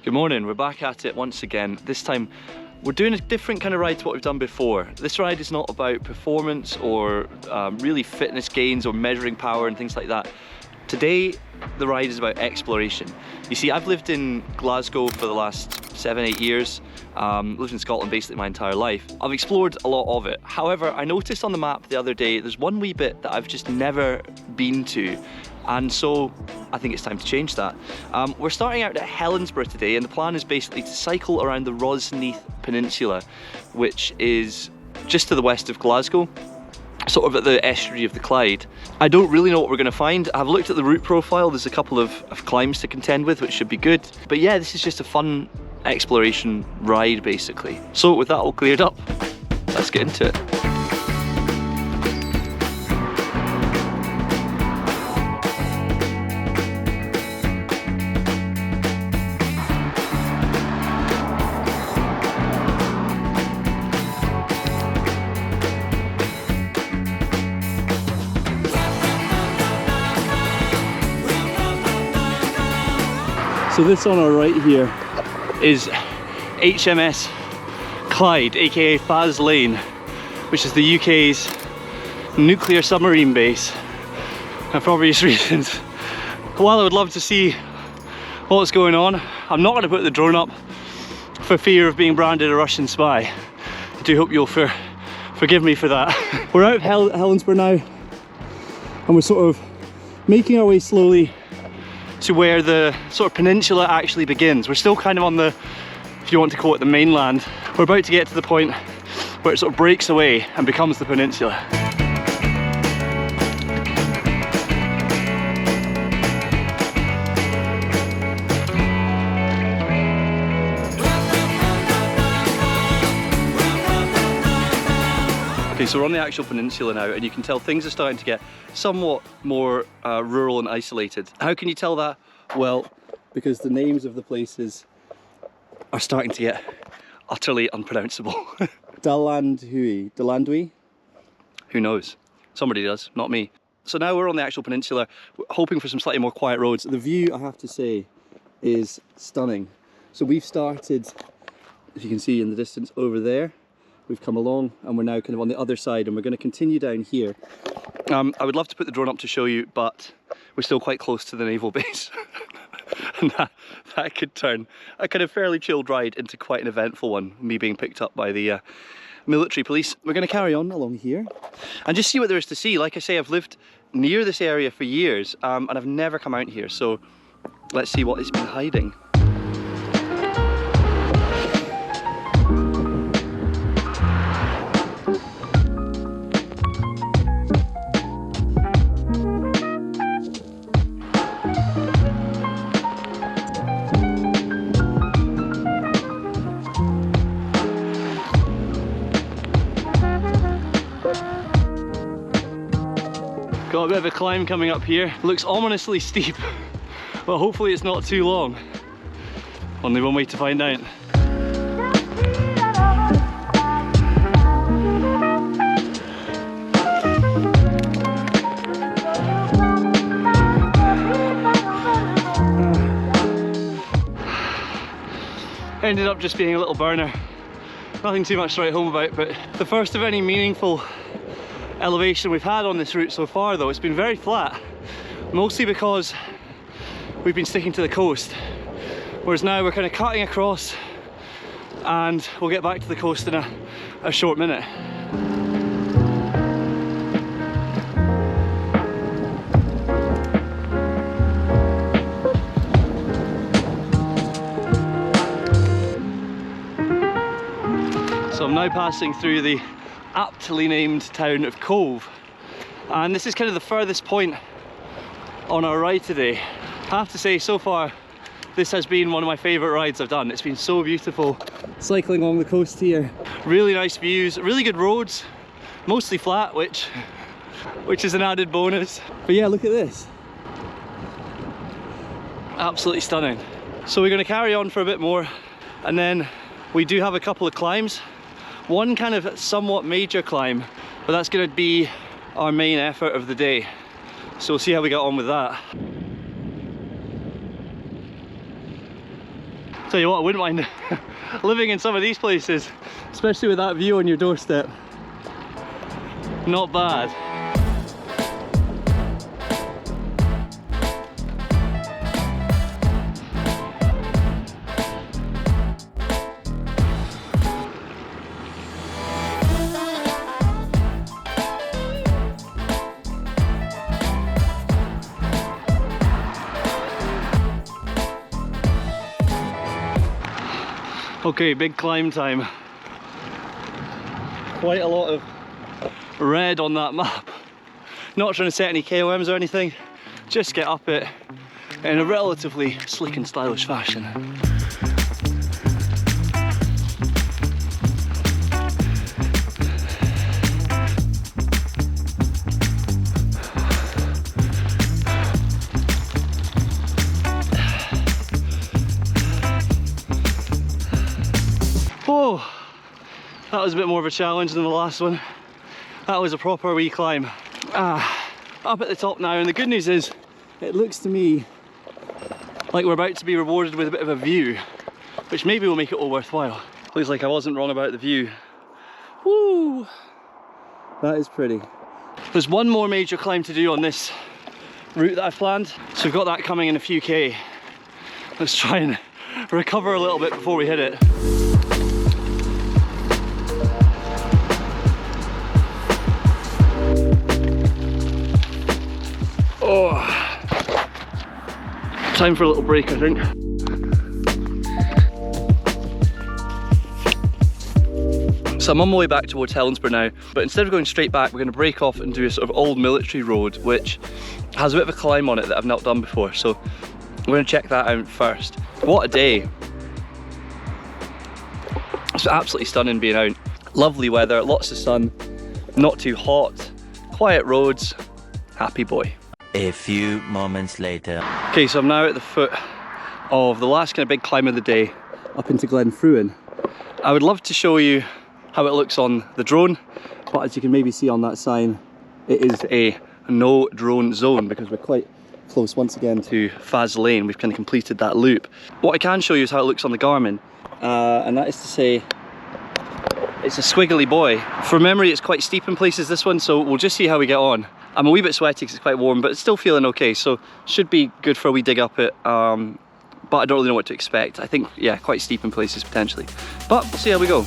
Good morning, we're back at it once again. This time we're doing a different kind of ride to what we've done before. This ride is not about performance or really fitness gains or measuring power and things like that. Today the ride is about exploration. You see, I've lived in Glasgow for the last 7-8 years. Lived in Scotland basically my entire life. I've explored a lot of it. However, I noticed on the map the other day there's one wee bit that I've just never been to, and so I think it's time to change that. We're starting out at Helensburgh today, and the plan is basically to cycle around the Rosneath Peninsula, which is just to the west of Glasgow, sort of at the estuary of the Clyde. I don't really know what we're going to find. I've looked at the route profile. There's a couple of climbs to contend with, which should be good. But yeah, this is just a fun exploration ride basically. So with that all cleared up, let's get into it. So this on our right here is HMS Clyde, aka Faz Lane, which is the UK's nuclear submarine base. And for obvious reasons, while I would love to see what's going on, I'm not going to put the drone up for fear of being branded a Russian spy. I do hope you'll forgive me for that. We're out of Helensburgh now, and we're sort of making our way slowly to where the sort of peninsula actually begins. We're still kind of on the, if you want to call it, the mainland. We're about to get to the point where it sort of breaks away and becomes the peninsula. Okay, so we're on the actual peninsula now, and you can tell things are starting to get somewhat more rural and isolated. How can you tell that? Well, because the names of the places are starting to get utterly unpronounceable. Dalandui? Who knows? Somebody does, not me. So now we're on the actual peninsula, hoping for some slightly more quiet roads. The view, I have to say, is stunning. So we've started, if you can see in the distance over there, we've come along and we're now kind of on the other side, and we're going to continue down here. I would love to put the drone up to show you, but we're still quite close to the naval base. And that could turn a kind of fairly chilled ride into quite an eventful one, me being picked up by the military police. We're going to carry on along here and just see what there is to see. Like I say, I've lived near this area for years, and I've never come out here, so let's see what it's been hiding. Got a bit of a climb coming up here. Looks ominously steep, but hopefully it's not too long. Only one way to find out. Ended up just being a little burner. Nothing too much to write home about, but the first of any meaningful elevation we've had on this route so far. Though it's been very flat, mostly because we've been sticking to the coast, whereas now we're kind of cutting across, and we'll get back to the coast in a short minute. So I'm now passing through the aptly named town of Cove, and this is kind of the furthest point on our ride today. I have to say, so far this has been one of my favourite rides I've done. It's been so beautiful cycling along the coast here. Really nice views, really good roads, mostly flat, which is an added bonus. But yeah, look at this, absolutely stunning. So we're going to carry on for a bit more, and then we do have a couple of climbs. One kind of somewhat major climb, but that's going to be our main effort of the day. So we'll see how we get on with that. Tell you what, I wouldn't mind living in some of these places, especially with that view on your doorstep. Not bad. Okay, big climb time. Quite a lot of red on that map. Not trying to set any KOMs or anything, just get up it in a relatively slick and stylish fashion. Oh, that was a bit more of a challenge than the last one. That was a proper wee climb. Up at the top now, and the good news is, it looks to me like we're about to be rewarded with a bit of a view, which maybe will make it all worthwhile. Looks like I wasn't wrong about the view. Woo! That is pretty. There's one more major climb to do on this route that I've planned, so we've got that coming in a few K. Let's try and recover a little bit before we hit it. Oh, time for a little break, I think. So I'm on my way back towards Helensburgh now, but instead of going straight back, we're going to break off and do a sort of old military road, which has a bit of a climb on it that I've not done before. So we're going to check that out first. What a day. It's absolutely stunning being out. Lovely weather, lots of sun, not too hot, quiet roads, happy boy. A few moments later. Okay, so I'm now at the foot of the last kind of big climb of the day, up into Glen Fruin. I would love to show you how it looks on the drone, but as you can maybe see on that sign, it is a no drone zone because we're quite close once again to Faz Lane. We've kind of completed that loop. What I can show you is how it looks on the Garmin, and that is to say, it's a squiggly boy. From memory, it's quite steep in places, this one, so we'll just see how we get on. I'm a wee bit sweaty because it's quite warm, but it's still feeling okay, so should be good for a wee dig up it, but I don't really know what to expect. I think, yeah, quite steep in places potentially, but we'll see how we go.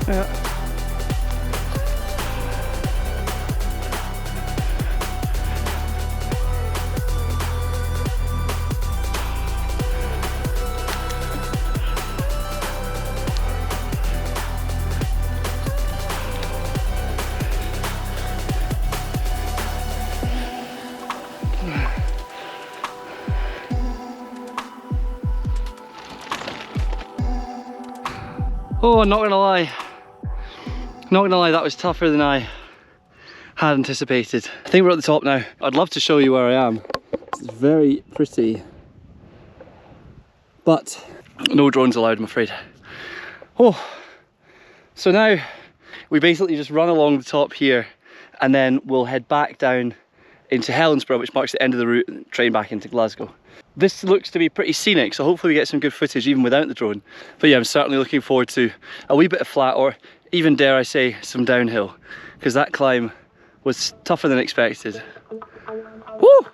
Yeah. Oh, I'm not gonna lie. Not gonna lie, that was tougher than I had anticipated. I think we're at the top now. I'd love to show you where I am. It's very pretty, but no drones allowed, I'm afraid. Oh, so now we basically just run along the top here and then we'll head back down into Helensburgh, which marks the end of the route, and train back into Glasgow. This looks to be pretty scenic, so hopefully we get some good footage even without the drone. But yeah, I'm certainly looking forward to a wee bit of flat, or even dare I say some downhill, because that climb was tougher than expected. Woo!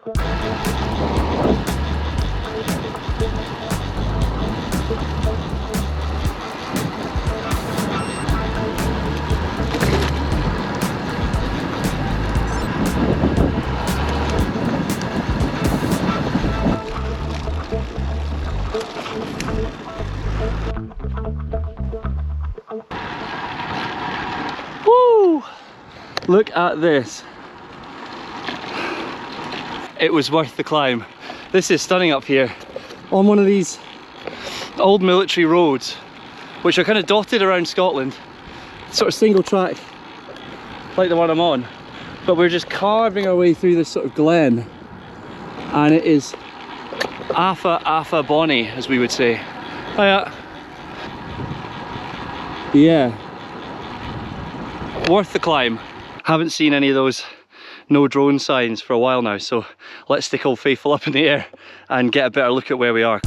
Woo! Look at this. It was worth the climb. This is stunning up here on one of these old military roads, which are kind of dotted around Scotland, sort of single track like the one I'm on, But we're just carving our way through this sort of glen, and it is Affa Bonnie, as we would say. Yeah, worth the climb. Haven't seen any of those no drone signs for a while now, so let's stick Old Faithful up in the air and get a better look at where we are.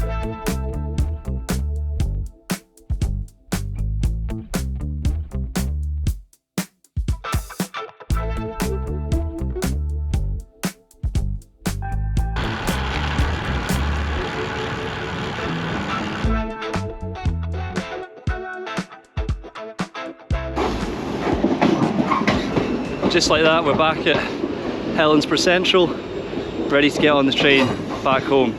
Just like that, we're back at Helensburgh Central, ready to get on the train back home.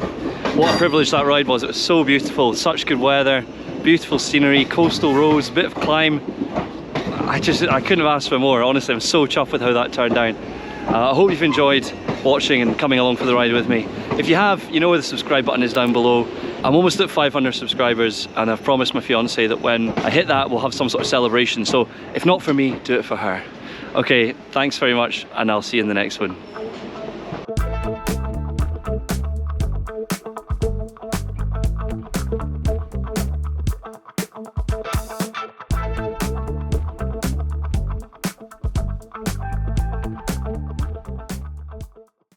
What a privilege that ride was. It was so beautiful, such good weather, beautiful scenery, coastal roads, a bit of climb. I couldn't have asked for more, honestly. I'm so chuffed with how that turned down. I hope you've enjoyed watching and coming along for the ride with me. If you have, you know where the subscribe button is down below. I'm almost at 500 subscribers, and I've promised my fiance that when I hit that, we'll have some sort of celebration. So if not for me, do it for her. Okay, thanks very much, and I'll see you in the next one.